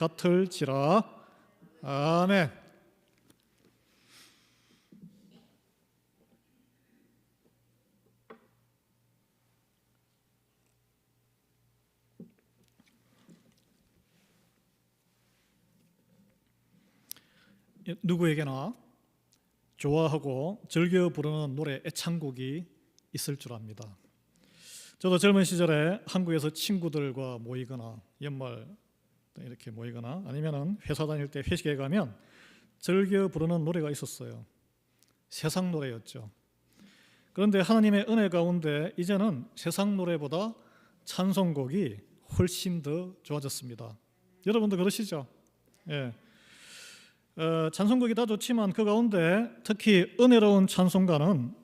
같을지라. 아멘. 누구에게나 좋아하고 즐겨 부르는 노래 애창곡이 있을 줄 압니다. 저도 젊은 시절에 한국에서 친구들과 모이거나 연말 이렇게 모이거나 아니면 회사 다닐 때 회식에 가면 즐겨 부르는 노래가 있었어요. 세상 노래였죠. 그런데 하나님의 은혜 가운데 이제는 세상 노래보다 찬송곡이 훨씬 더 좋아졌습니다. 여러분도 그러시죠? 예. 찬송곡이 다 좋지만 그 가운데 특히 은혜로운 찬송가는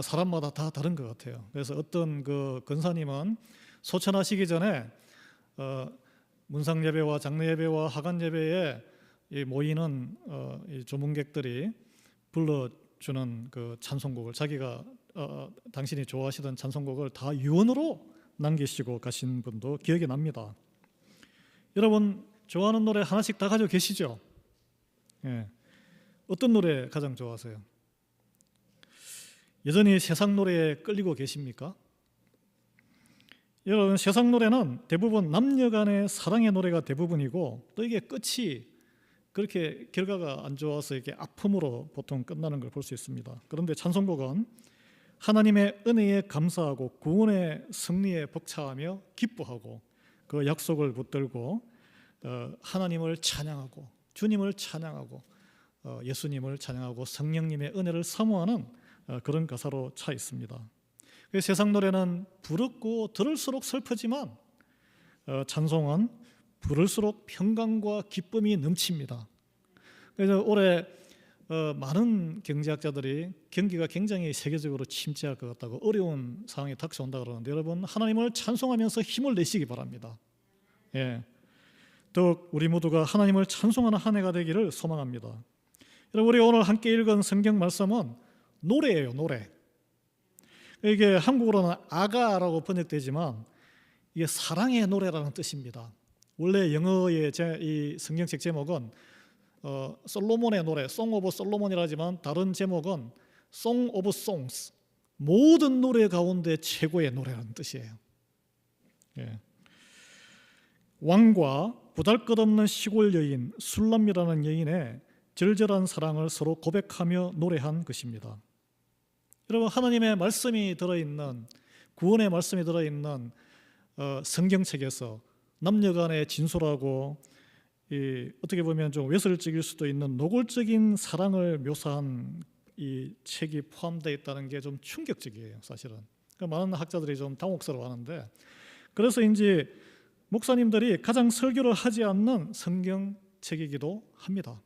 사람마다 다 다른 것 같아요. 그래서 어떤 그 권사님은 소천하시기 전에 문상 예배와 장례 예배와 하간 예배에 모이는 이 조문객들이 불러주는 그 찬송곡을 자기가 당신이 좋아하시던 찬송곡을 다 유언으로 남기시고 가신 분도 기억이 납니다. 여러분 좋아하는 노래 하나씩 다 가지고 계시죠? 예. 어떤 노래 가장 좋아하세요? 여전히 세상 노래에 끌리고 계십니까? 여러분 세상 노래는 대부분 남녀 간의 사랑의 노래가 대부분이고 또 이게 끝이 그렇게 결과가 안 좋아서 이렇게 아픔으로 보통 끝나는 걸 볼 수 있습니다. 그런데 찬송곡은 하나님의 은혜에 감사하고 구원의 승리에 벅차하며 기뻐하고 그 약속을 붙들고 하나님을 찬양하고 주님을 찬양하고 예수님을 찬양하고 성령님의 은혜를 사모하는 그런 가사로 차 있습니다. 세상 노래는 부럽고 들을수록 슬프지만 찬송은 부를수록 평강과 기쁨이 넘칩니다. 그래서 올해 많은 경제학자들이 경기가 굉장히 세계적으로 침체할 것 같다고 어려운 상황이 닥쳐온다 그러는데 여러분 하나님을 찬송하면서 힘을 내시기 바랍니다. 예. 더욱 우리 모두가 하나님을 찬송하는 한 해가 되기를 소망합니다. 여러분 우리 오늘 함께 읽은 성경 말씀은 노래예요. 노래. 이게 한국어로는 아가라고 번역되지만 이게 사랑의 노래라는 뜻입니다. 원래 영어의 이 성경책 제목은 솔로몬의 노래, Song of Solomon이라지만 다른 제목은 Song of Songs, 모든 노래 가운데 최고의 노래라는 뜻이에요. 예. 왕과 보잘것없는 시골 여인 술람이라는 여인의 절절한 사랑을 서로 고백하며 노래한 것입니다. 여러분 하나님의 말씀이 들어있는 구원의 말씀이 들어있는 성경책에서 남녀간의 진솔하고 어떻게 보면 좀 외설적일 수도 있는 노골적인 사랑을 묘사한 이 책이 포함되어 있다는 게 좀 충격적이에요. 사실은 많은 학자들이 좀 당혹스러워하는데 그래서인지 목사님들이 가장 설교를 하지 않는 성경책이기도 합니다.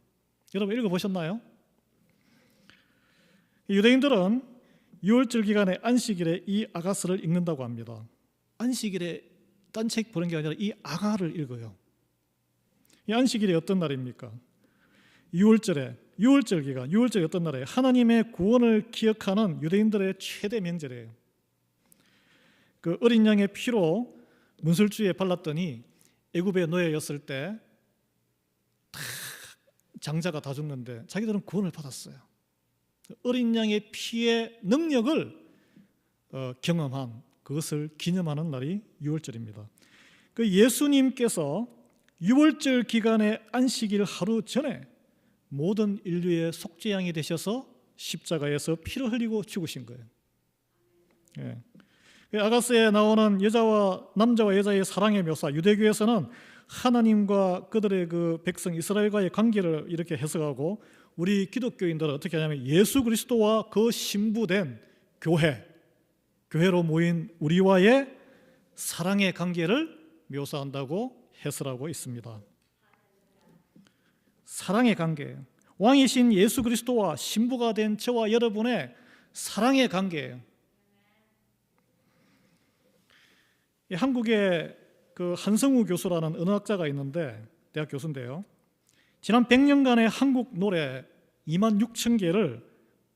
여러분 읽어보셨나요? 유대인들은 유월절 기간의 안식일에 이 아가스를 읽는다고 합니다. 안식일에 딴 책 보는 게 아니라 이 아가를 읽어요. 이 안식일이 어떤 날입니까? 유월절 기간, 유월절이 어떤 날이에요? 하나님의 구원을 기억하는 유대인들의 최대 명절이에요. 그 어린 양의 피로 문설주에 발랐더니 애굽의 노예였을 때 장자가 다 죽는데 자기들은 구원을 받았어요. 어린 양의 피의 능력을 경험한 그것을 기념하는 날이 유월절입니다. 그 예수님께서 유월절 기간의 안식일 하루 전에 모든 인류의 속죄양이 되셔서 십자가에서 피를 흘리고 죽으신 거예요. 예. 아가스에 나오는 남자와 여자의 사랑의 묘사, 유대교에서는 하나님과 그들의 그 백성 이스라엘과의 관계를 이렇게 해석하고 우리 기독교인들은 어떻게 하냐면 예수 그리스도와 그 신부된 교회로 모인 우리와의 사랑의 관계를 묘사한다고 해설하고 있습니다. 사랑의 관계, 왕이신 예수 그리스도와 신부가 된 저와 여러분의 사랑의 관계예요. 한국에 그 한성우 교수라는 언어학자가 있는데 대학 교수인데요. 지난 100년간의 한국 노래 26,000개를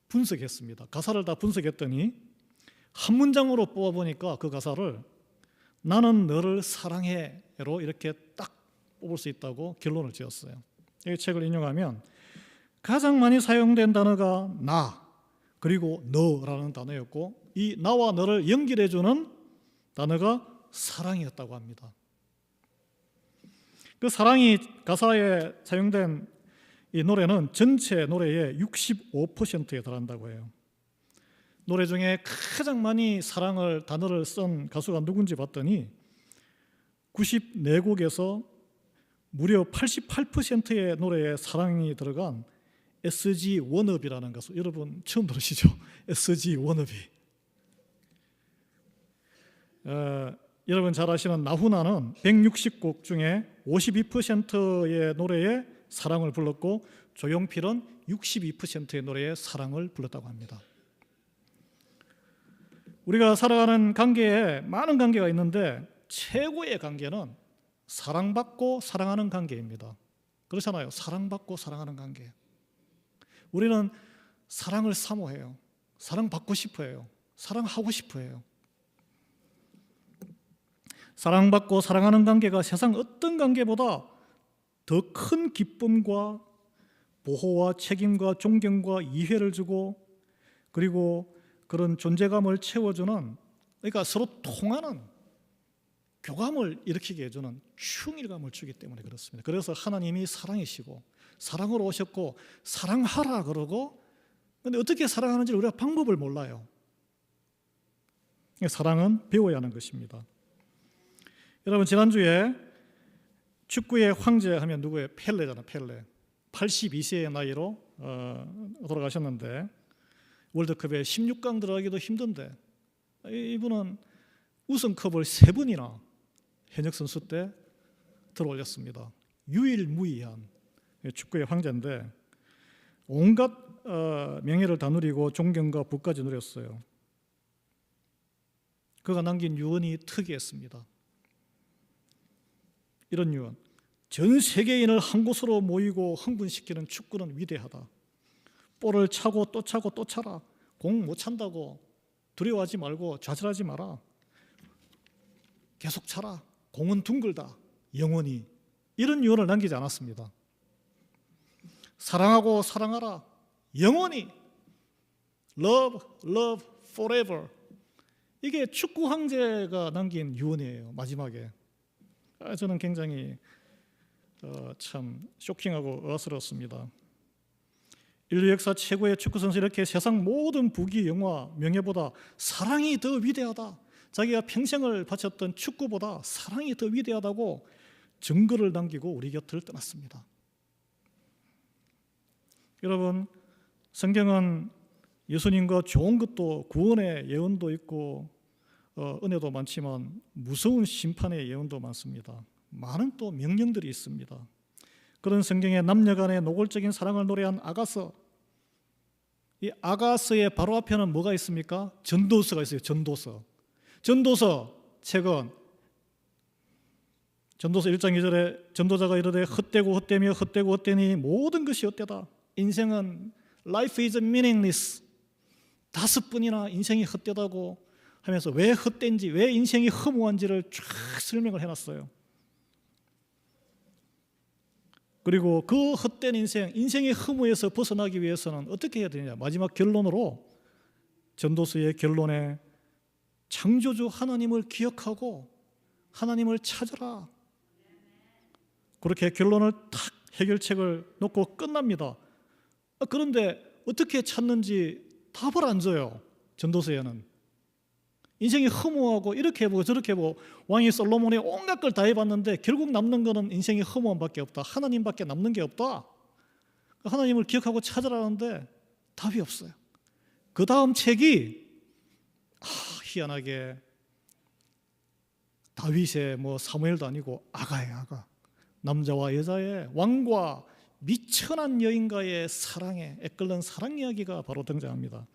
분석했습니다. 가사를 다 분석했더니 한 문장으로 뽑아보니까 그 가사를 나는 너를 사랑해로 이렇게 딱 뽑을 수 있다고 결론을 지었어요. 이 책을 인용하면 가장 많이 사용된 단어가 나 그리고 너라는 단어였고, 이 나와 너를 연결해주는 단어가 사랑이었다고 합니다. 그 사랑이 가사에 사용된 이 노래는 전체 노래의 65%에 달한다고 해요. 노래 중에 가장 많이 사랑을 단어를 쓴 가수가 누군지 봤더니 94곡에서 무려 88%의 노래에 사랑이 들어간 SG 워너비라는 가수, 여러분 처음 들으시죠? SG 워너비. 여러분 잘 아시는 나훈아는 160곡 중에 52%의 노래에 사랑을 불렀고, 조용필은 62%의 노래에 사랑을 불렀다고 합니다. 우리가 살아가는 관계에 많은 관계가 있는데 최고의 관계는 사랑받고 사랑하는 관계입니다. 그렇잖아요. 사랑받고 사랑하는 관계. 우리는 사랑을 사모해요. 사랑받고 싶어해요. 사랑하고 싶어해요. 사랑받고 사랑하는 관계가 세상 어떤 관계보다 더 큰 기쁨과 보호와 책임과 존경과 이해를 주고, 그리고 그런 존재감을 채워주는, 그러니까 서로 통하는 교감을 일으키게 해주는 충일감을 주기 때문에 그렇습니다. 그래서 하나님이 사랑이시고 사랑으로 오셨고 사랑하라 그러고, 그런데 어떻게 사랑하는지 우리가 방법을 몰라요. 사랑은 배워야 하는 것입니다. 여러분 지난주에 축구의 황제 하면 누구예요? 펠레잖아요. 펠레. 82세의 나이로 돌아가셨는데 월드컵에 16강 들어가기도 힘든데 이분은 우승컵을 3번이나 현역 선수 때 들어올렸습니다. 유일무이한 축구의 황제인데 온갖 명예를 다 누리고 존경과 부까지 누렸어요. 그가 남긴 유언이 특이했습니다. 이런 유언: 전 세계인을 한 곳으로 모이고 흥분시키는 축구는 위대하다. 볼을 차고 또 차고 또 차라. 공 못 찬다고 두려워하지 말고 좌절하지 마라. 계속 차라. 공은 둥글다. 영원히. 이런 유언을 남기지 않았습니다. 사랑하고 사랑하라. 영원히. Love, love, forever. 이게 축구 황제가 남긴 유언이에요. 마지막에. 저는 굉장히 참 쇼킹하고 어스러웠습니다. 인류 역사 최고의 축구 선수, 이렇게 세상 모든 부귀 영화 명예보다 사랑이 더 위대하다, 자기가 평생을 바쳤던 축구보다 사랑이 더 위대하다고 증거를 남기고 우리 곁을 떠났습니다. 여러분, 성경은 예수님과 좋은 것도, 구원의 예언도 있고 은혜도 많지만 무서운 심판의 예언도 많습니다. 많은 또 명령들이 있습니다. 그런 성경의 남녀간의 노골적인 사랑을 노래한 아가서, 이 아가서의 바로 앞에는 뭐가 있습니까? 전도서가 있어요. 전도서 책은 전도서 1장 2절에 전도자가 이르되 헛되고 헛되며 헛되고 헛되니 모든 것이 헛되다. 인생은 life is meaningless. 5번이나 인생이 헛되다고 하면서 왜 헛된지, 왜 인생이 허무한지를 쫙 설명을 해놨어요. 그리고 그 헛된 인생의 허무에서 벗어나기 위해서는 어떻게 해야 되느냐. 마지막 결론으로 전도서의 결론에 창조주 하나님을 기억하고 하나님을 찾아라. 그렇게 결론을 탁 해결책을 놓고 끝납니다. 그런데 어떻게 찾는지 답을 안 줘요. 전도서에는. 인생이 허무하고 이렇게 해보고 저렇게 해보고 왕이 솔로몬이 온갖 걸 다 해봤는데 결국 남는 거는 인생이 허무함밖에 없다. 하나님밖에 남는 게 없다. 하나님을 기억하고 찾으라는데 답이 없어요. 그 다음 책이 희한하게 다윗의 사무엘도 아니고 아가예요. 아가. 남자와 여자의, 왕과 미천한 여인과의 사랑에 애끓는 사랑 이야기가 바로 등장합니다.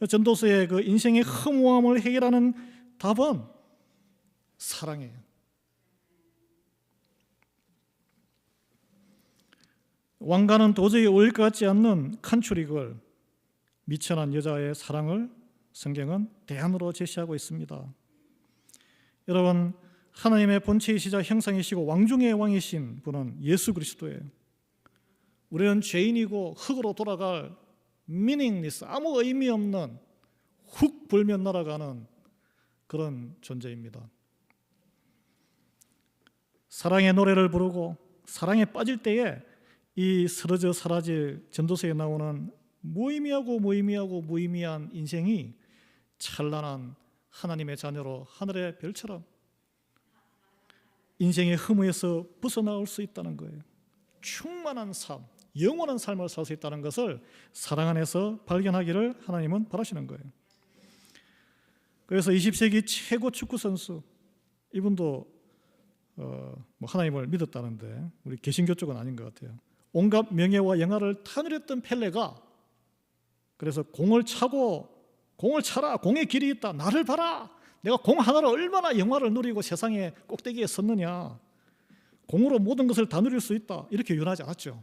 전도서의 그 인생의 허무함을 해결하는 답은 사랑이에요. 왕과는 도저히 어울릴 것 같지 않는 칸츄리걸, 미천한 여자의 사랑을 성경은 대안으로 제시하고 있습니다. 여러분, 하나님의 본체이시자 형상이시고 왕중의 왕이신 분은 예수 그리스도예요. 우리는 죄인이고 흙으로 돌아갈 meaningless, 아무 의미 없는 훅 불면 날아가는 그런 존재입니다. 사랑의 노래를 부르고 사랑에 빠질 때에 이 쓰러져 사라질 전도서에 나오는 무의미한 인생이 찬란한 하나님의 자녀로 하늘의 별처럼 인생의 허무에서 벗어나올 수 있다는 거예요. 충만한 삶, 영원한 삶을 살 수 있다는 것을 사랑 안에서 발견하기를 하나님은 바라시는 거예요. 그래서 20세기 최고 축구 선수, 이분도 하나님을 믿었다는데 우리 개신교 쪽은 아닌 것 같아요. 온갖 명예와 영화를 탐닉했던 펠레가 그래서 공을 차라, 공의 길이 있다, 나를 봐라, 내가 공 하나로 얼마나 영화를 누리고 세상의 꼭대기에 섰느냐, 공으로 모든 것을 다 누릴 수 있다, 이렇게 유언하지 않았죠.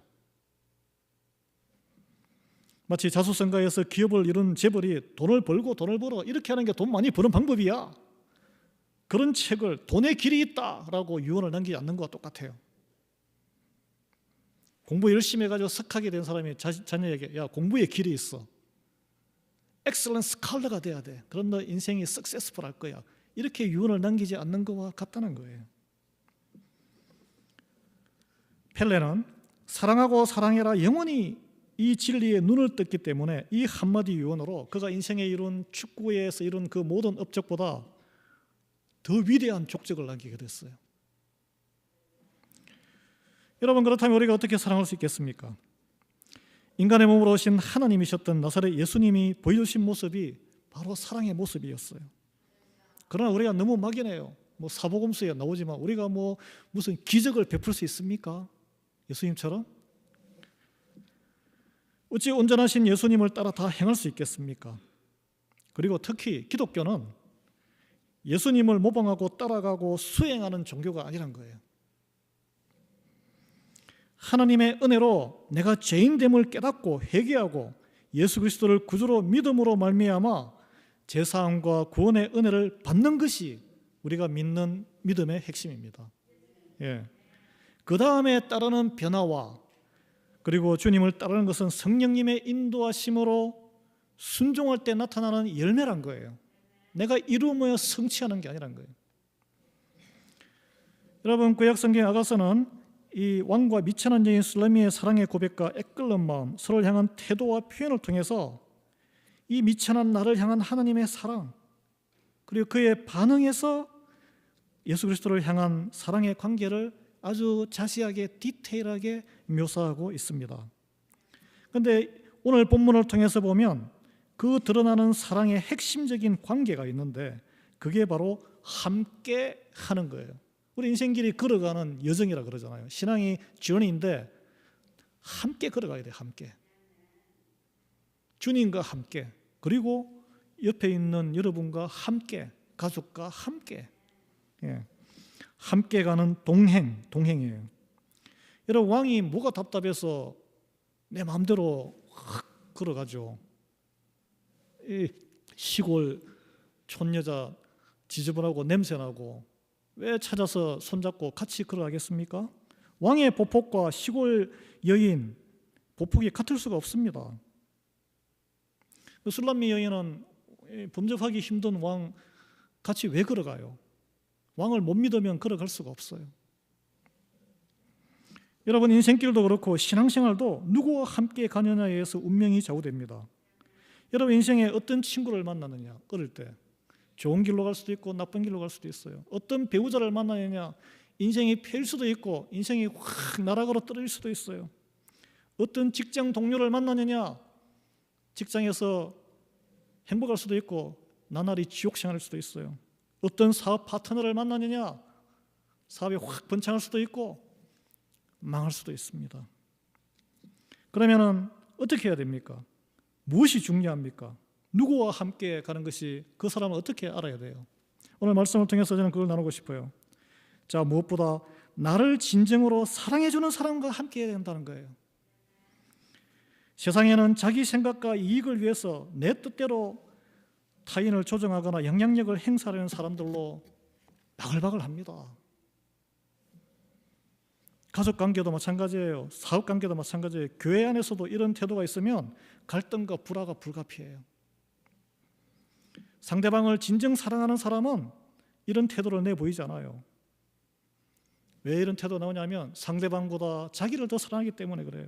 마치 자수성가에서 기업을 이룬 재벌이 돈을 벌어 이렇게 하는 게 돈 많이 버는 방법이야, 그런 책을 돈의 길이 있다라고 유언을 남기지 않는 것과 똑같아요. 공부 열심히 해가지고 석학이 된 사람이 자녀에게 야, 공부의 길이 있어, 엑셀런트 스칼러가 돼야 돼, 그럼 너 인생이 석세스풀 할 거야, 이렇게 유언을 남기지 않는 것과 같다는 거예요. 펠레는 사랑하고 사랑해라 영원히 이 진리에 눈을 떴기 때문에 이 한마디 유언으로 그가 인생에 이룬 축구에서 이룬 그 모든 업적보다 더 위대한 족적을 남기게 됐어요. 여러분, 그렇다면 우리가 어떻게 사랑할 수 있겠습니까? 인간의 몸으로 오신 하나님이셨던 나사렛 예수님이 보여주신 모습이 바로 사랑의 모습이었어요. 그러나 우리가 너무 막연해요. 사복음서에 나오지만 우리가 무슨 기적을 베풀 수 있습니까? 예수님처럼? 어찌 온전하신 예수님을 따라 다 행할 수 있겠습니까? 그리고 특히 기독교는 예수님을 모방하고 따라가고 수행하는 종교가 아니란 거예요. 하나님의 은혜로 내가 죄인됨을 깨닫고 회개하고 예수 그리스도를 구주로 믿음으로 말미암아 제사함과 구원의 은혜를 받는 것이 우리가 믿는 믿음의 핵심입니다. 그 다음에 따르는 변화와 그리고 주님을 따르는 것은 성령님의 인도하심으로 순종할 때 나타나는 열매란 거예요. 내가 이루며 성취하는 게 아니란 거예요. 여러분, 구약 성경 아가서는 이 왕과 미천한 여인 술라미의 사랑의 고백과 애끓는 마음, 서로를 향한 태도와 표현을 통해서 이 미천한 나를 향한 하나님의 사랑, 그리고 그의 반응에서 예수 그리스도를 향한 사랑의 관계를 아주 자세하게 디테일하게 묘사하고 있습니다. 그런데 오늘 본문을 통해서 보면 그 드러나는 사랑의 핵심적인 관계가 있는데 그게 바로 함께 하는 거예요. 우리 인생길이 걸어가는 여정이라 그러잖아요. 신앙이 journey인데 함께 걸어가야 돼요. 함께. 주님과 함께, 그리고 옆에 있는 여러분과 함께, 가족과 함께. 함께 가는 동행이에요. 여러분, 왕이 뭐가 답답해서 내 마음대로 확 걸어가죠. 이 시골 촌여자 지저분하고 냄새나고 왜 찾아서 손잡고 같이 걸어가겠습니까? 왕의 보폭과 시골 여인 보폭이 같을 수가 없습니다. 술람미 여인은 범접하기 힘든 왕 같이 왜 걸어가요? 왕을 못 믿으면 걸어갈 수가 없어요. 여러분, 인생길도 그렇고 신앙생활도 누구와 함께 가느냐에 의해서 운명이 좌우됩니다. 여러분, 인생에 어떤 친구를 만나느냐, 어릴 때 좋은 길로 갈 수도 있고 나쁜 길로 갈 수도 있어요. 어떤 배우자를 만나느냐, 인생이 펼 수도 있고 인생이 확 나락으로 떨어질 수도 있어요. 어떤 직장 동료를 만나느냐, 직장에서 행복할 수도 있고 나날이 지옥 생활할 수도 있어요. 어떤 사업 파트너를 만나느냐, 사업이 확 번창할 수도 있고 망할 수도 있습니다. 그러면 어떻게 해야 됩니까? 무엇이 중요합니까? 누구와 함께 가는 것이, 그 사람을 어떻게 알아야 돼요? 오늘 말씀을 통해서 저는 그걸 나누고 싶어요. 자, 무엇보다 나를 진정으로 사랑해주는 사람과 함께 해야 된다는 거예요. 세상에는 자기 생각과 이익을 위해서 내 뜻대로 타인을 조정하거나 영향력을 행사하려는 사람들로 바글바글합니다. 가족 관계도 마찬가지예요. 사업 관계도 마찬가지예요. 교회 안에서도 이런 태도가 있으면 갈등과 불화가 불가피해요. 상대방을 진정 사랑하는 사람은 이런 태도를 내보이지 않아요. 왜 이런 태도가 나오냐면 상대방보다 자기를 더 사랑하기 때문에 그래요.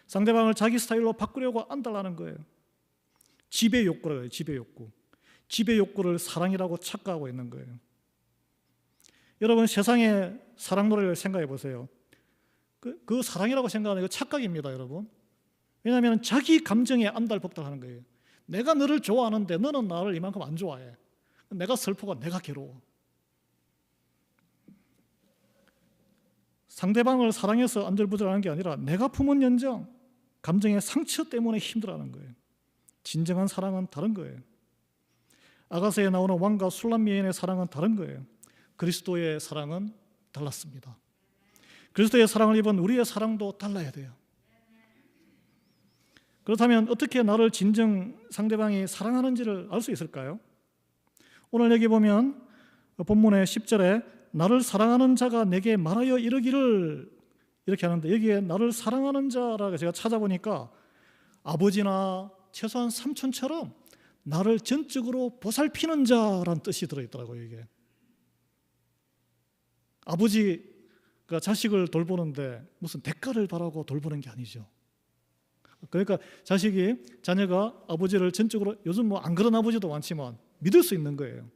상대방을 자기 스타일로 바꾸려고 안달나는 거예요. 지배 욕구라고 해요. 지배 욕구. 지배 욕구를 사랑이라고 착각하고 있는 거예요. 여러분, 세상의 사랑 노래를 생각해 보세요. 그 사랑이라고 생각하는 거 착각입니다, 여러분. 왜냐하면 자기 감정에 안달복달하는 거예요. 내가 너를 좋아하는데 너는 나를 이만큼 안 좋아해. 내가 슬프고 내가 괴로워. 상대방을 사랑해서 안절부절하는 게 아니라 내가 품은 연정, 감정의 상처 때문에 힘들어하는 거예요. 진정한 사랑은 다른 거예요. 아가서에 나오는 왕과 술람 여인의 사랑은 다른 거예요. 그리스도의 사랑은 달랐습니다. 그리스도의 사랑을 입은 우리의 사랑도 달라야 돼요. 그렇다면 어떻게 나를 진정 상대방이 사랑하는지를 알 수 있을까요? 오늘 여기 보면 본문의 10절에 나를 사랑하는 자가 내게 말하여 이르기를 이렇게 하는데, 여기에 나를 사랑하는 자라고 제가 찾아보니까 아버지나 최소한 삼촌처럼 나를 전적으로 보살피는 자라는 뜻이 들어있더라고요. 이게 아버지가 자식을 돌보는데 무슨 대가를 바라고 돌보는 게 아니죠. 그러니까 자녀가 아버지를 전적으로, 요즘 뭐 안 그런 아버지도 많지만 믿을 수 있는 거예요.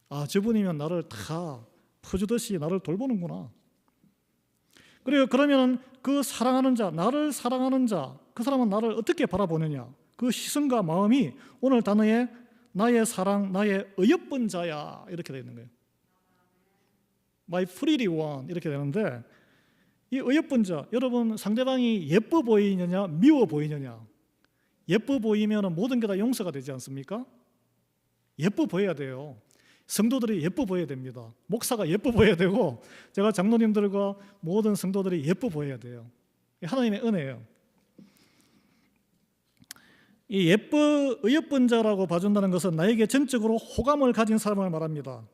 아, 저분이면 나를 다 퍼주듯이 나를 돌보는구나. 그리고 그러면 그 사랑하는 자, 나를 사랑하는 자, 그 사람은 나를 어떻게 바라보느냐, 그 시선과 마음이 오늘 단어에 나의 사랑, 나의 어여쁜 자야 이렇게 되어 있는 거예요. My pretty one 이렇게 되는데, 이 어여쁜 자, 여러분 상대방이 예뻐 보이느냐 미워 보이느냐? 예뻐 보이면 모든 게 다 용서가 되지 않습니까? 예뻐 보여야 돼요. 성도들이 예뻐 보여야 됩니다. 목사가 예뻐 보여야 되고, 제가 장로님들과 모든 성도들이 예뻐 보여야 돼요. 하나님의 은혜예요. 이 어여쁜 자라고 봐준다는 것은 나에게 전적으로 호감을 가진 사람을 말합니다.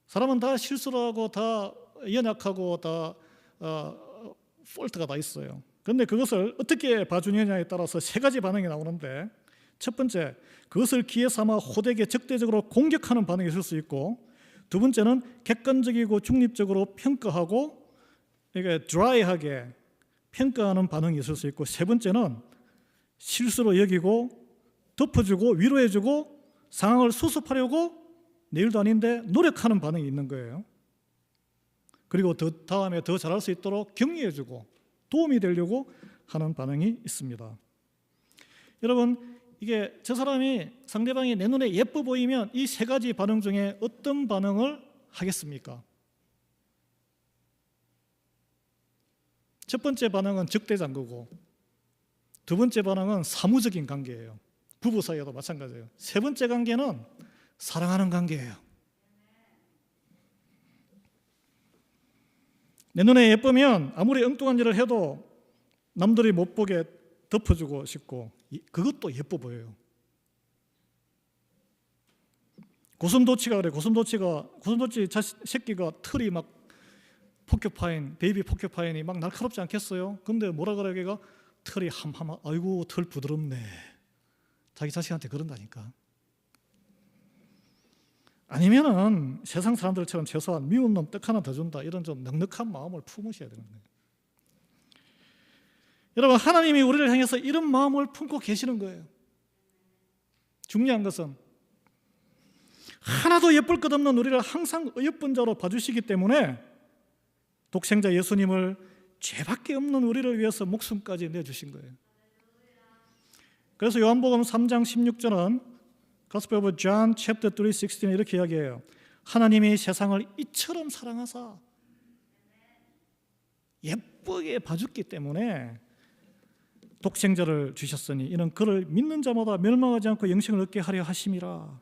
사람은 다 실수를 하고 다 연약하고 다 폴트가 다 있어요. 그런데 그것을 어떻게 봐주느냐에 따라서 세 가지 반응이 나오는데, 첫 번째, 그것을 기회 삼아 호되게 적대적으로 공격하는 반응이 있을 수 있고, 두 번째는 객관적이고 중립적으로 평가하고 이게 드라이하게 평가하는 반응이 있을 수 있고, 세 번째는 실수로 여기고 덮어주고 위로해주고 상황을 수습하려고 내일도 아닌데 노력하는 반응이 있는 거예요. 그리고 다음에 더 잘할 수 있도록 격려해주고 도움이 되려고 하는 반응이 있습니다. 여러분, 이게 저 사람이, 상대방이 내 눈에 예뻐 보이면 이 세 가지 반응 중에 어떤 반응을 하겠습니까? 첫 번째 반응은 적대장구고, 두 번째 반응은 사무적인 관계예요. 부부 사이에도 마찬가지예요. 세 번째 관계는 사랑하는 관계예요. 내 눈에 예쁘면 아무리 엉뚱한 일을 해도 남들이 못 보게 덮어주고 싶고, 그것도 예뻐 보여요. 고슴도치가 그래. 고슴도치 새끼가 털이 막 베이비 포큐파인이 막 날카롭지 않겠어요? 근데 뭐라 그래, 걔가 털이 함함, 아이고 털 부드럽네. 자기 자식한테 그런다니까. 아니면은 세상 사람들처럼 최소한 미운 놈 떡 하나 더 준다, 이런 좀 넉넉한 마음을 품으셔야 되는 거예요. 여러분, 하나님이 우리를 향해서 이런 마음을 품고 계시는 거예요. 중요한 것은 하나도 예쁠 것 없는 우리를 항상 어여쁜 자로 봐주시기 때문에 독생자 예수님을 죄밖에 없는 우리를 위해서 목숨까지 내주신 거예요. 그래서 요한복음 3장 16절은 Gospel of John chapter 3:16 이렇게 이야기해요. 하나님이 세상을 이처럼 사랑하사, 예쁘게 봐줬기 때문에 독생자를 주셨으니 이는 그를 믿는 자마다 멸망하지 않고 영생을 얻게 하려 하심이라.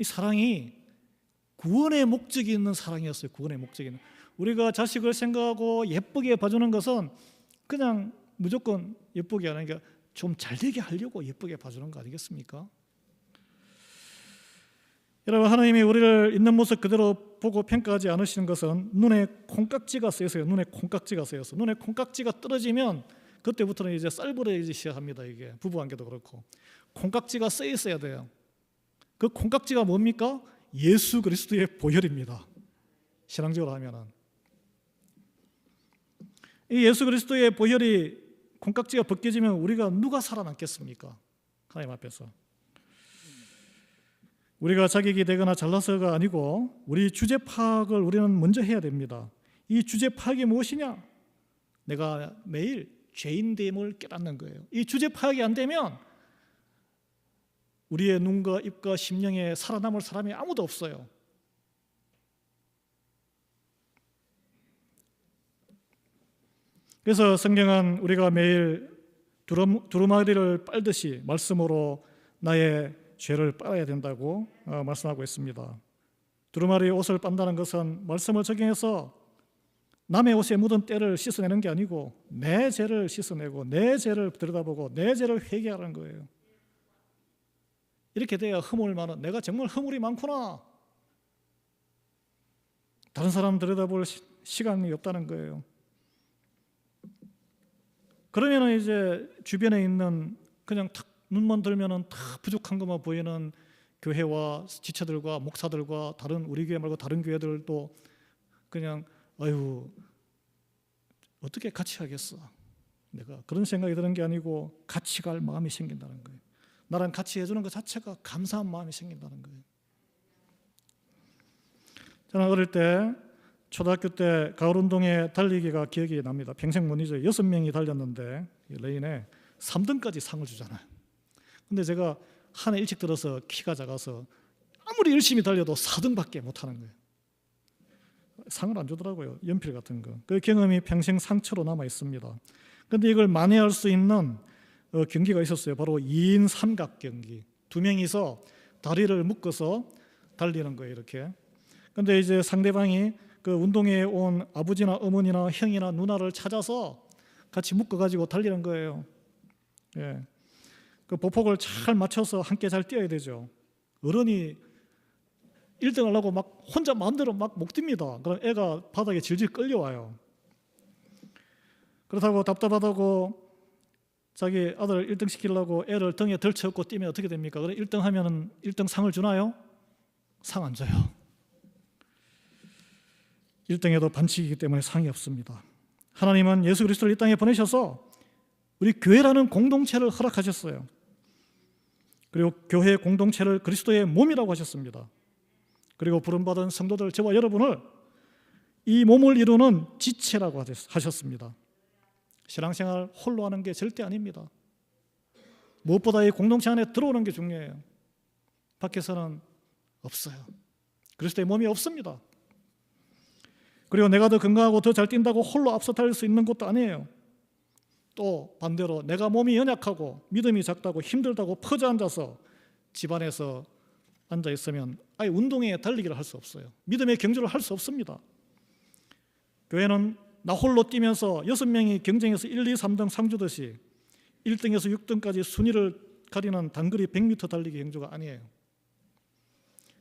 이 사랑이 구원의 목적이 있는 사랑이었어요. 구원의 목적이 있는. 우리가 자식을 생각하고 예쁘게 봐주는 것은 그냥 무조건 예쁘게 하는 게, 좀 잘되게 하려고 예쁘게 봐주는 거 아니겠습니까? 여러분, 하나님이 우리를 있는 모습 그대로 보고 평가하지 않으시는 것은 눈에 콩깍지가 쓰여서요. 눈에 콩깍지가 쓰여서 눈에 콩깍지가 떨어지면 그때부터는 이제 쌀벌어지기 시작합니다. 이게 부부관계도 그렇고 콩깍지가 쓰여 있어야 돼요. 그 콩깍지가 뭡니까? 예수 그리스도의 보혈입니다. 신앙적으로 하면은 이 예수 그리스도의 보혈이 콩깍지가 벗겨지면 우리가 누가 살아남겠습니까? 하나님 앞에서. 우리가 자격이 되거나 잘나서가 아니고 우리 주제 파악을 우리는 먼저 해야 됩니다. 이 주제 파악이 무엇이냐? 내가 매일 죄인됨을 깨닫는 거예요. 이 주제 파악이 안 되면 우리의 눈과 입과 심령에 살아남을 사람이 아무도 없어요. 그래서 성경은 우리가 매일 두루마리를 빨듯이 말씀으로 나의 죄를 빨아야 된다고 말씀하고 있습니다. 두루마리 옷을 빤다는 것은 말씀을 적용해서 남의 옷에 묻은 때를 씻어내는 게 아니고 내 죄를 씻어내고 내 죄를 들여다보고 내 죄를 회개하라는 거예요. 이렇게 돼야 허물 많은, 내가 정말 허물이 많구나, 다른 사람 들여다볼 시간이 없다는 거예요. 그러면 이제 주변에 있는 그냥 탁 눈만 들면은 다 부족한 것만 보이는 교회와 지체들과 목사들과 다른 우리 교회 말고 다른 교회들도 그냥 아유 어떻게 같이 하겠어, 내가 그런 생각이 드는 게 아니고 같이 갈 마음이 생긴다는 거예요. 나랑 같이 해주는 것 자체가 감사한 마음이 생긴다는 거예요. 저는 어릴 때 초등학교 때 가을운동회 달리기가 기억이 납니다. 평생 못 잊어요. 6명이 달렸는데 레인에 3등까지 상을 주잖아요. 근데 제가 한 해 일찍 들어서 키가 작아서 아무리 열심히 달려도 4등밖에 못하는 거예요. 상을 안 주더라고요. 연필 같은 거. 그 경험이 평생 상처로 남아 있습니다. 그런데 이걸 만회할 수 있는 경기가 있었어요. 바로 2인 삼각 경기. 2명이서 다리를 묶어서 달리는 거예요. 이렇게. 그런데 이제 상대방이 그 운동회에 온 아버지나 어머니나 형이나 누나를 찾아서 같이 묶어가지고 달리는 거예요. 예. 그 보폭을 잘 맞춰서 함께 잘 뛰어야 되죠. 어른이 1등 하려고 막 혼자 마음대로 막 못 뜁니다. 그럼 애가 바닥에 질질 끌려와요. 그렇다고 답답하다고 자기 아들 1등 시키려고 애를 등에 덜쳐업고 뛰면 어떻게 됩니까? 그래 1등 하면은 1등 상을 주나요? 상 안 줘요. 1등에도 반칙이기 때문에 상이 없습니다. 하나님은 예수 그리스도를 이 땅에 보내셔서 우리 교회라는 공동체를 허락하셨어요. 그리고 교회 공동체를 그리스도의 몸이라고 하셨습니다. 그리고 부름받은 성도들 저와 여러분을 이 몸을 이루는 지체라고 하셨습니다. 신앙생활 홀로 하는 게 절대 아닙니다. 무엇보다 이 공동체 안에 들어오는 게 중요해요. 밖에서는 없어요. 그리스도의 몸이 없습니다. 그리고 내가 더 건강하고 더 잘 뛴다고 홀로 앞서 달릴 수 있는 것도 아니에요. 또 반대로 내가 몸이 연약하고 믿음이 작다고 힘들다고 퍼져앉아서 집안에서 앉아있으면 아예 운동에 달리기를 할 수 없어요. 믿음의 경주를 할 수 없습니다. 교회는 나 홀로 뛰면서 6명이 경쟁해서 1, 2, 3등 상 주듯이 1등에서 6등까지 순위를 가리는 단거리 100m 달리기 경주가 아니에요.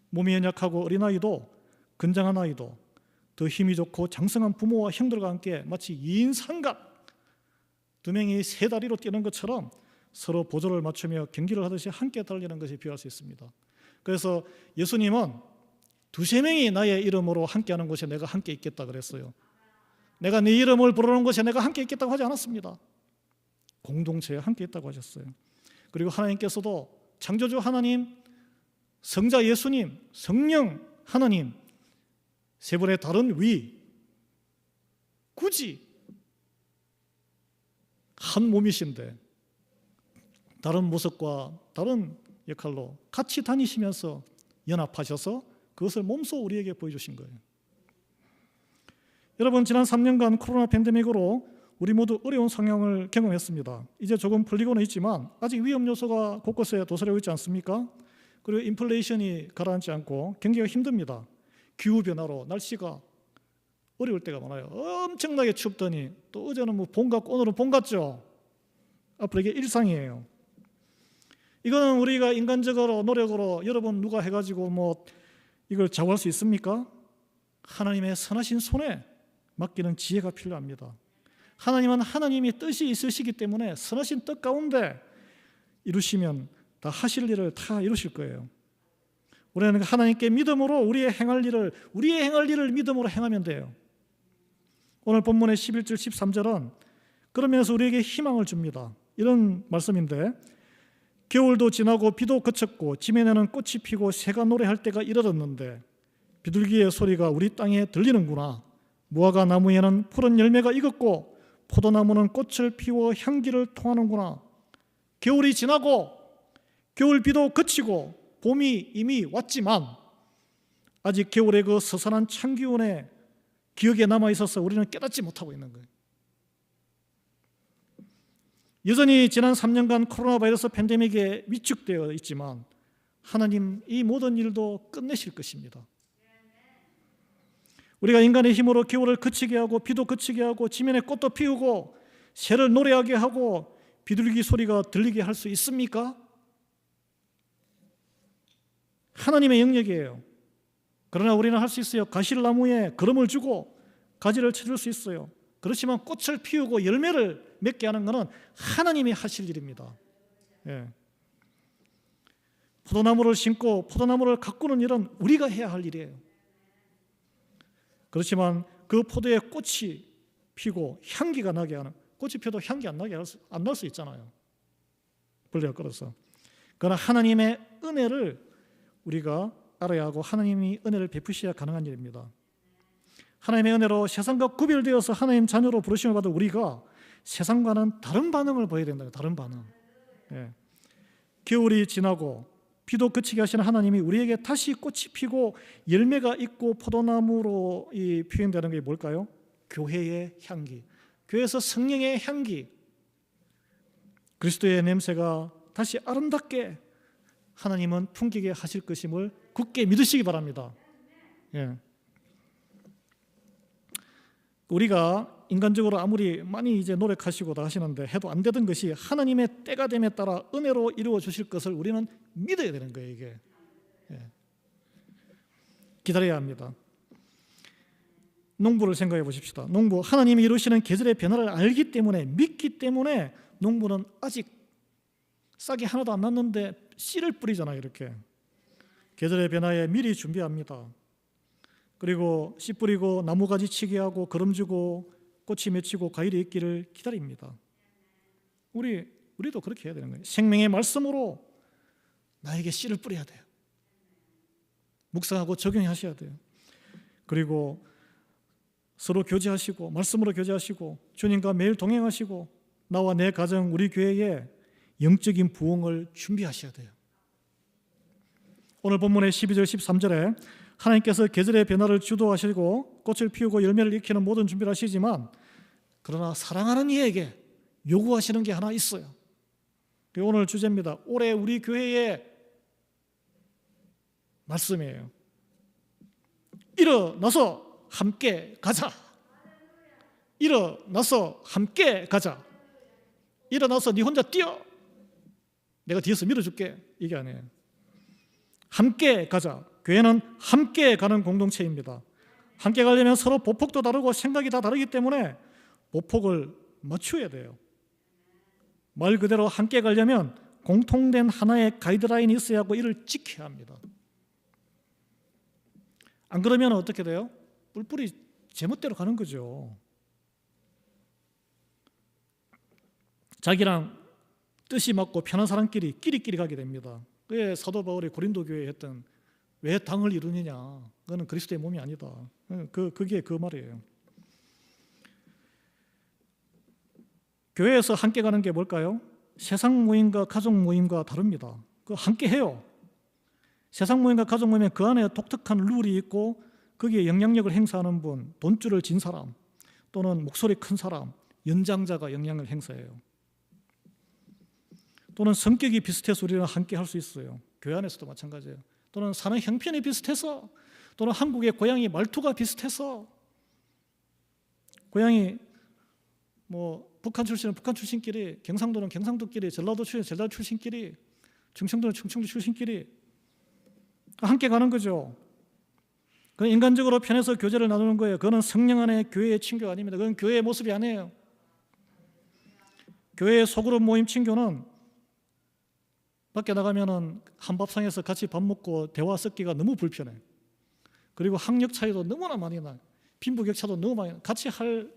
몸이 연약하고 어린아이도 건장한 아이도 더 힘이 좋고 장성한 부모와 형들과 함께 마치 2인 삼각 2명이 세 다리로 뛰는 것처럼 서로 보조를 맞추며 경기를 하듯이 함께 달리는 것이 비유할 수 있습니다. 그래서 예수님은 2~3명이 나의 이름으로 함께하는 곳에 내가 함께 있겠다 그랬어요. 내가 네 이름을 부르는 곳에 내가 함께 있겠다고 하지 않았습니다. 공동체에 함께 있다고 하셨어요. 그리고 하나님께서도 창조주 하나님, 성자 예수님, 성령 하나님 세 분의 다른 위 굳이 한 몸이신데 다른 모습과 다른 역할로 같이 다니시면서 연합하셔서 그것을 몸소 우리에게 보여주신 거예요. 여러분, 지난 3년간 코로나 팬데믹으로 우리 모두 어려운 상황을 경험했습니다. 이제 조금 풀리고는 있지만 아직 위험 요소가 곳곳에 도사리고 있지 않습니까? 그리고 인플레이션이 가라앉지 않고 경기가 힘듭니다. 기후변화로 날씨가 어려울 때가 많아요. 엄청나게 춥더니 또 어제는 봄 같고 오늘은 봄 같죠. 앞으로 이게 일상이에요. 이거는 우리가 인간적으로 노력으로 여러분 누가 해가지고 뭐 이걸 좌우할 수 있습니까? 하나님의 선하신 손에 맡기는 지혜가 필요합니다. 하나님은 하나님이 뜻이 있으시기 때문에 선하신 뜻 가운데 이루시면 다 하실 일을 다 이루실 거예요. 우리는 하나님께 믿음으로 우리의 행할 일을 믿음으로 행하면 돼요. 오늘 본문의 11절 13절은 그런 면에서 우리에게 희망을 줍니다. 이런 말씀인데, 겨울도 지나고 비도 그쳤고 지면에는 꽃이 피고 새가 노래할 때가 이르렀는데 비둘기의 소리가 우리 땅에 들리는구나. 무화과 나무에는 푸른 열매가 익었고 포도나무는 꽃을 피워 향기를 통하는구나. 겨울이 지나고 겨울 비도 그치고 봄이 이미 왔지만 아직 겨울의 그 서산한 찬 기운에 기억에 남아있어서 우리는 깨닫지 못하고 있는 거예요. 여전히 지난 3년간 코로나 바이러스 팬데믹에 위축되어 있지만 하나님 이 모든 일도 끝내실 것입니다. 우리가 인간의 힘으로 겨울을 그치게 하고 비도 그치게 하고 지면에 꽃도 피우고 새를 노래하게 하고 비둘기 소리가 들리게 할 수 있습니까? 하나님의 영역이에요. 그러나 우리는 할 수 있어요. 가시나무에 거름을 주고 가지를 쳐줄 수 있어요. 그렇지만 꽃을 피우고 열매를 맺게 하는 것은 하나님이 하실 일입니다. 예. 포도나무를 심고 포도나무를 가꾸는 일은 우리가 해야 할 일이에요. 그렇지만 그 포도에 꽃이 피고 향기가 나게 하는, 꽃이 피어도 향기 안 날 수 있잖아요. 벌레가 끌어서. 그러나 하나님의 은혜를 우리가 알아야 하고 하나님이 은혜를 베푸셔야 가능한 일입니다. 하나님의 은혜로 세상과 구별되어서 하나님 자녀로 부르심을 받은 우리가 세상과는 다른 반응을 보여야 된다. 다른 반응. 예. 겨울이 지나고 비도 그치게 하시는 하나님이 우리에게 다시 꽃이 피고 열매가 있고 포도나무로 표현되는 게 뭘까요? 교회의 향기. 교회에서 성령의 향기, 그리스도의 냄새가 다시 아름답게 하나님은 풍기게 하실 것임을 굳게 믿으시기 바랍니다. 예. 우리가 인간적으로 아무리 많이 이제 노력하시고 다 하시는데 해도 안 되던 것이 하나님의 때가 됨에 따라 은혜로 이루어 주실 것을 우리는 믿어야 되는 거예요. 이게 기다려야 합니다. 농부를 생각해 보십시다. 농부, 하나님이 이루시는 계절의 변화를 알기 때문에, 믿기 때문에 농부는 아직 싹이 하나도 안 났는데 씨를 뿌리잖아요. 이렇게 계절의 변화에 미리 준비합니다. 그리고 씨 뿌리고 나무가지 치게 하고 거름주고 꽃이 맺히고 과일이 있기를 기다립니다. 우리도 그렇게 해야 되는 거예요. 생명의 말씀으로 나에게 씨를 뿌려야 돼요. 묵상하고 적용하셔야 돼요. 그리고 서로 교제하시고 말씀으로 교제하시고 주님과 매일 동행하시고 나와 내 가정, 우리 교회에 영적인 부흥을 준비하셔야 돼요. 오늘 본문의 12절 13절에 하나님께서 계절의 변화를 주도하시고 꽃을 피우고 열매를 익히는 모든 준비를 하시지만 그러나 사랑하는 이에게 요구하시는 게 하나 있어요. 그게 오늘 주제입니다. 올해 우리 교회의 말씀이에요. 일어나서 함께 가자. 일어나서 함께 가자. 일어나서 네 혼자 뛰어. 내가 뒤에서 밀어줄게. 이게 아니에요. 함께 가자. 교회는 함께 가는 공동체입니다. 함께 가려면 서로 보폭도 다르고 생각이 다 다르기 때문에 보폭을 맞춰야 돼요. 말 그대로 함께 가려면 공통된 하나의 가이드라인이 있어야 하고 이를 지켜야 합니다. 안 그러면 어떻게 돼요? 뿔뿔이 제멋대로 가는 거죠. 자기랑 뜻이 맞고 편한 사람끼리 끼리끼리 가게 됩니다. 그게 사도 바울이 고린도 교회에 했던 왜 당을 이루느냐? 그거는 그리스도의 몸이 아니다. 그게 그 말이에요. 교회에서 함께 가는 게 뭘까요? 세상 모임과 가족 모임과 다릅니다. 그 함께 해요. 세상 모임과 가족 모임에 그 안에 독특한 룰이 있고 거기에 영향력을 행사하는 분, 돈줄을 진 사람 또는 목소리 큰 사람, 연장자가 영향을 행사해요. 또는 성격이 비슷해서 우리는 함께 할 수 있어요. 교회 안에서도 마찬가지예요. 또는 사는 형편이 비슷해서, 또는 한국의 고향이 말투가 비슷해서, 고향이 북한 출신은 북한 출신끼리, 경상도는 경상도끼리, 전라도 출신 전라도 출신끼리 충청도는 충청도 출신끼리 함께 가는 거죠. 그건 인간적으로 편해서 교제를 나누는 거예요. 그거는 성령 안에 교회의 친교가 아닙니다. 그건 교회의 모습이 아니에요. 교회의 소그룹 모임 친교는 밖에 나가면은 한밥상에서 같이 밥 먹고 대화 섞기가 너무 불편해. 그리고 학력 차이도 너무나 많이 나요. 빈부격차도 너무 많이 나요. 같이 할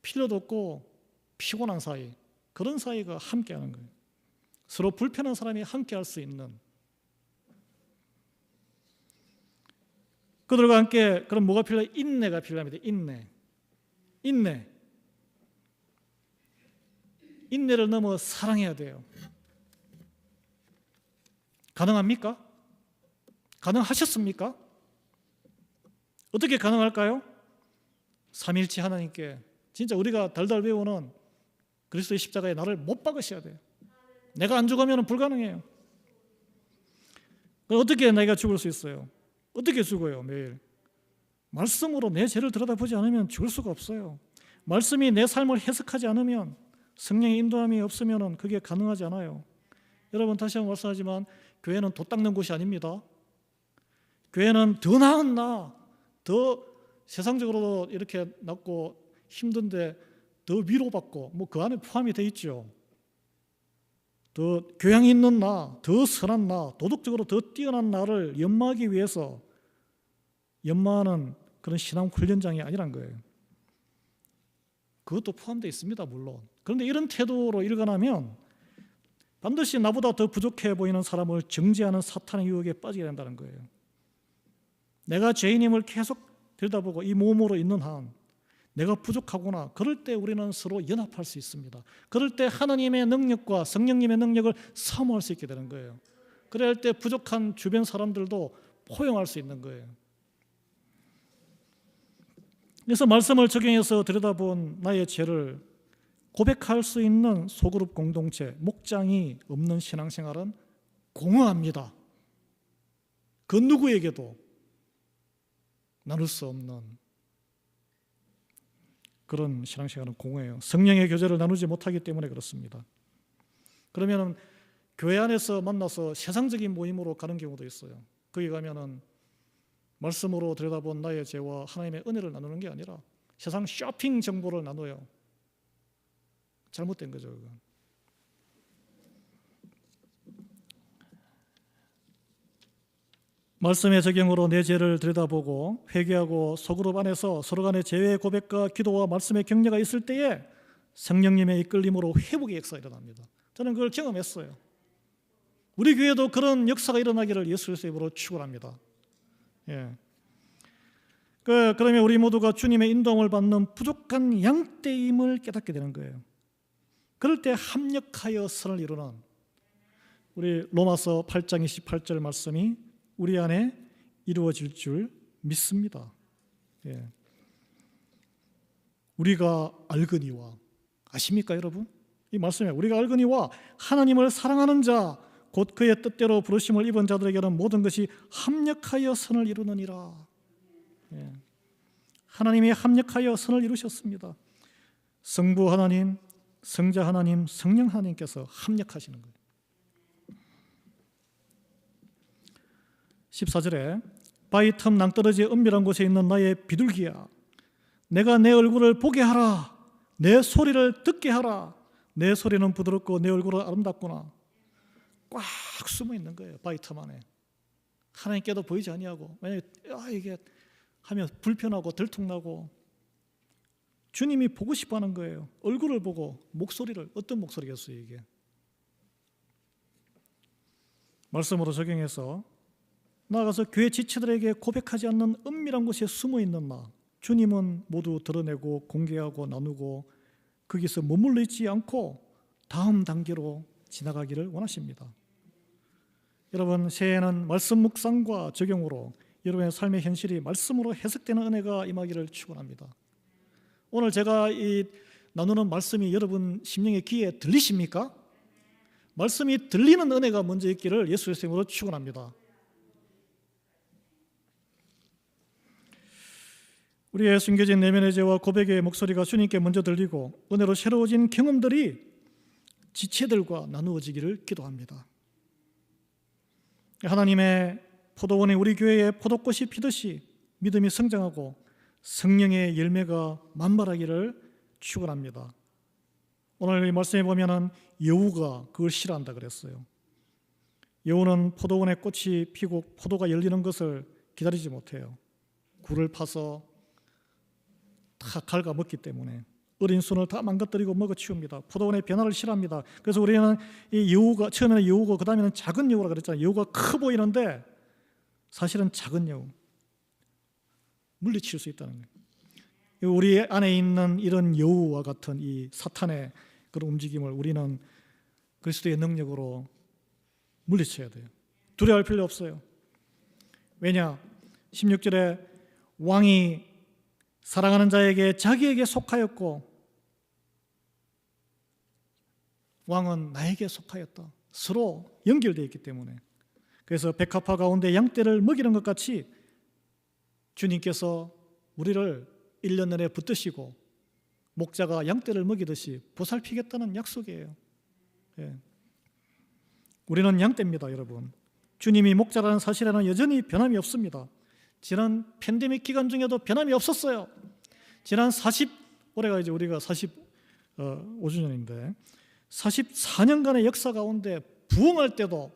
필요도 없고 피곤한 사이, 그런 사이가 함께하는 거예요. 서로 불편한 사람이 함께할 수 있는. 그들과 함께 그럼 뭐가 필요해요? 인내가 필요합니다. 인내를 넘어 사랑해야 돼요. 가능합니까? 가능하셨습니까? 어떻게 가능할까요? 삼일체 하나님께 진짜 우리가 달달 배우는 그리스도의 십자가에 나를 못 박으셔야 돼요. 내가 안 죽으면 불가능해요. 그럼 어떻게 내가 죽을 수 있어요? 어떻게 죽어요? 매일 말씀으로 내 죄를 들여다보지 않으면 죽을 수가 없어요. 말씀이 내 삶을 해석하지 않으면, 성령의 인도함이 없으면 그게 가능하지 않아요. 여러분, 다시 한번 말씀하지만 교회는 돛 닦는 곳이 아닙니다. 교회는 더 나은 더 세상적으로도 이렇게 낮고 힘든데 더 위로받고 뭐 그 안에 포함이 돼 있죠. 더 교양이 있는 더 선한 도덕적으로 더 뛰어난 나를 연마하기 위해서 연마하는 그런 신앙 훈련장이 아니란 거예요. 그것도 포함되어 있습니다, 물론. 그런데 이런 태도로 일관하면 반드시 나보다 더 부족해 보이는 사람을 정죄하는 사탄의 유혹에 빠지게 된다는 거예요. 내가 죄인임을 계속 들여다보고 이 몸으로 있는 한 내가 부족하구나. 그럴 때 우리는 서로 연합할 수 있습니다. 그럴 때 하나님의 능력과 성령님의 능력을 사모할 수 있게 되는 거예요. 그럴 때 부족한 주변 사람들도 포용할 수 있는 거예요. 그래서 말씀을 적용해서 들여다본 나의 죄를 고백할 수 있는 소그룹 공동체, 목장이 없는 신앙생활은 공허합니다. 그 누구에게도 나눌 수 없는 그런 신앙생활은 공허해요. 성령의 교제를 나누지 못하기 때문에 그렇습니다. 그러면 교회 안에서 만나서 세상적인 모임으로 가는 경우도 있어요. 거기 가면은 말씀으로 들여다본 나의 죄와 하나님의 은혜를 나누는 게 아니라 세상 쇼핑 정보를 나눠요. 잘못된 거죠. 그건. 말씀의 적용으로 내 죄를 들여다보고 회개하고 소그룹 안에서 서로 간의 죄의 고백과 기도와 말씀의 격려가 있을 때에 성령님의 이끌림으로 회복의 역사가 일어납니다. 저는 그걸 경험했어요. 우리 교회도 그런 역사가 일어나기를 예수 그리스도의 이름으로 축원합니다. 예. 그러면 우리 모두가 주님의 인도함을 받는 부족한 양떼임을 깨닫게 되는 거예요. 그럴 때 합력하여 선을 이루는 우리 로마서 8장 28절 말씀이 우리 안에 이루어질 줄 믿습니다. 예. 우리가 알거니와, 아십니까 여러분? 이 말씀에 우리가 알거니와 하나님을 사랑하는 자 곧 그의 뜻대로 부르심을 입은 자들에게는 모든 것이 합력하여 선을 이루느니라. 예. 하나님이 합력하여 선을 이루셨습니다. 성부 하나님, 성자 하나님, 성령 하나님께서 합력하시는 거예요. 14절에 바위 틈 낭떠러지의 은밀한 곳에 있는 나의 비둘기야, 내가 내 얼굴을 보게 하라. 내 소리를 듣게 하라. 내 소리는 부드럽고 내 얼굴은 아름답구나. 꽉 숨어 있는 거예요. 바위 틈 안에. 하나님께도 보이지 아니하고, 만약에 이게 하면 불편하고 들통나고 주님이 보고 싶어 하는 거예요. 얼굴을 보고 목소리를, 어떤 목소리겠어요 이게? 말씀으로 적용해서 나아가서 교회 지체들에게 고백하지 않는 은밀한 곳에 숨어 있는 나, 주님은 모두 드러내고 공개하고 나누고 거기서 머물러 있지 않고 다음 단계로 지나가기를 원하십니다. 여러분, 새해에는 말씀 묵상과 적용으로 여러분의 삶의 현실이 말씀으로 해석되는 은혜가 임하기를 축원합니다. 오늘 제가 나누는 말씀이 여러분 심령의 귀에 들리십니까? 말씀이 들리는 은혜가 먼저 있기를 예수 그리스도의 이름으로 축원합니다. 우리의 숨겨진 내면의 죄와 고백의 목소리가 주님께 먼저 들리고 은혜로 새로워진 경험들이 지체들과 나누어지기를 기도합니다. 하나님의 포도원에 우리 교회에 포도꽃이 피듯이 믿음이 성장하고 성령의 열매가 만발하기를 축원합니다. 오늘 이 말씀에 보면은 여우가 그걸 싫어한다 그랬어요. 여우는 포도원에 꽃이 피고 포도가 열리는 것을 기다리지 못해요. 굴을 파서 다 갉아 먹기 때문에 어린 순을 다 망가뜨리고 먹어치웁니다. 포도원의 변화를 싫어합니다. 그래서 우리는 이 여우가, 처음에는 여우고 그 다음에는 작은 여우라 그랬잖아요. 여우가 커 보이는데 사실은 작은 여우, 물리칠 수 있다는 거예요. 우리 안에 있는 이런 여우와 같은 이 사탄의 그런 움직임을 우리는 그리스도의 능력으로 물리쳐야 돼요. 두려워할 필요 없어요. 왜냐? 16절에 왕이 사랑하는 자에게 자기에게 속하였고 왕은 나에게 속하였다. 서로 연결되어 있기 때문에. 그래서 백합화 가운데 양떼를 먹이는 것 같이 주님께서 우리를 1년 내내 붙드시고 목자가 양떼를 먹이듯이 보살피겠다는 약속이에요. 예. 우리는 양떼입니다, 여러분. 주님이 목자라는 사실에는 여전히 변함이 없습니다. 지난 팬데믹 기간 중에도 변함이 없었어요. 지난 올해가 이제 우리가 45주년인데 44년간의 역사 가운데 부흥할 때도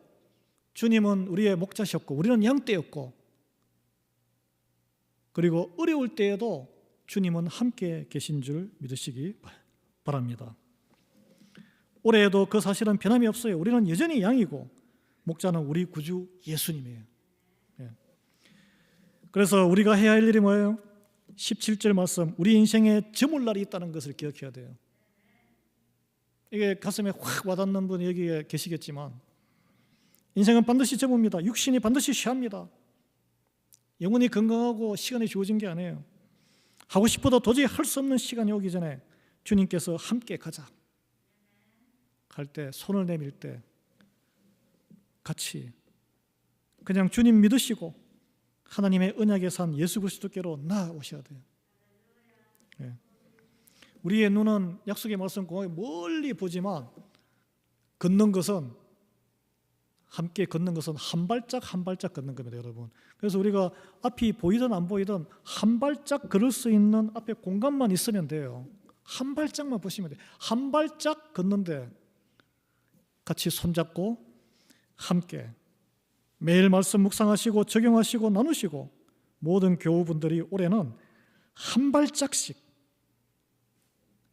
주님은 우리의 목자셨고 우리는 양떼였고, 그리고 어려울 때에도 주님은 함께 계신 줄 믿으시기 바랍니다. 올해에도 그 사실은 변함이 없어요. 우리는 여전히 양이고 목자는 우리 구주 예수님이에요. 그래서 우리가 해야 할 일이 뭐예요? 17절 말씀, 우리 인생에 저물 날이 있다는 것을 기억해야 돼요. 이게 가슴에 확 와닿는 분이 여기에 계시겠지만 인생은 반드시 저뭅니다. 육신이 반드시 쉬합니다. 영혼이 건강하고 시간이 주어진 게 아니에요. 하고 싶어도 도저히 할 수 없는 시간이 오기 전에 주님께서 함께 가자 할 때, 손을 내밀 때 같이 그냥 주님 믿으시고 하나님의 언약에 산 예수 그리스도께로 나아오셔야 돼요. 예. 우리의 눈은 약속의 말씀 공항에 멀리 보지만 함께 걷는 것은 한 발짝 한 발짝 걷는 겁니다, 여러분. 그래서 우리가 앞이 보이든 안 보이든 한 발짝 걸을 수 있는 앞에 공간만 있으면 돼요. 한 발짝만 보시면 돼요. 한 발짝 걷는데 같이 손잡고 함께 매일 말씀 묵상하시고 적용하시고 나누시고 모든 교우분들이 올해는 한 발짝씩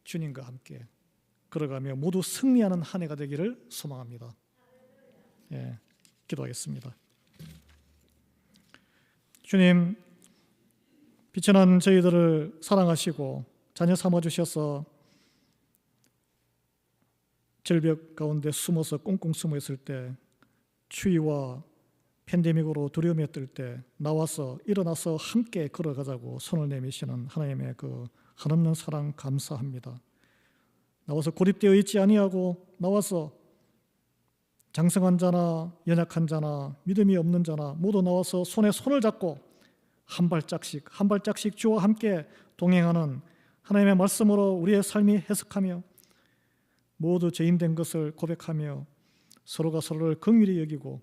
주님과 함께 걸어가며 모두 승리하는 한 해가 되기를 소망합니다. 예, 기도하겠습니다. 주님, 비천한 저희들을 사랑하시고 자녀 삼아주셔서 절벽 가운데 숨어서 꽁꽁 숨어 있을 때, 추위와 팬데믹으로 두려움에 뜰 때 나와서 일어나서 함께 걸어가자고 손을 내미시는 하나님의 그 한없는 사랑 감사합니다. 나와서 고립되어 있지 아니하고 나와서 장성한 자나 연약한 자나 믿음이 없는 자나 모두 나와서 손에 손을 잡고 한 발짝씩 주와 함께 동행하는 하나님의 말씀으로 우리의 삶이 해석하며 모두 죄인된 것을 고백하며 서로가 서로를 긍휼히 여기고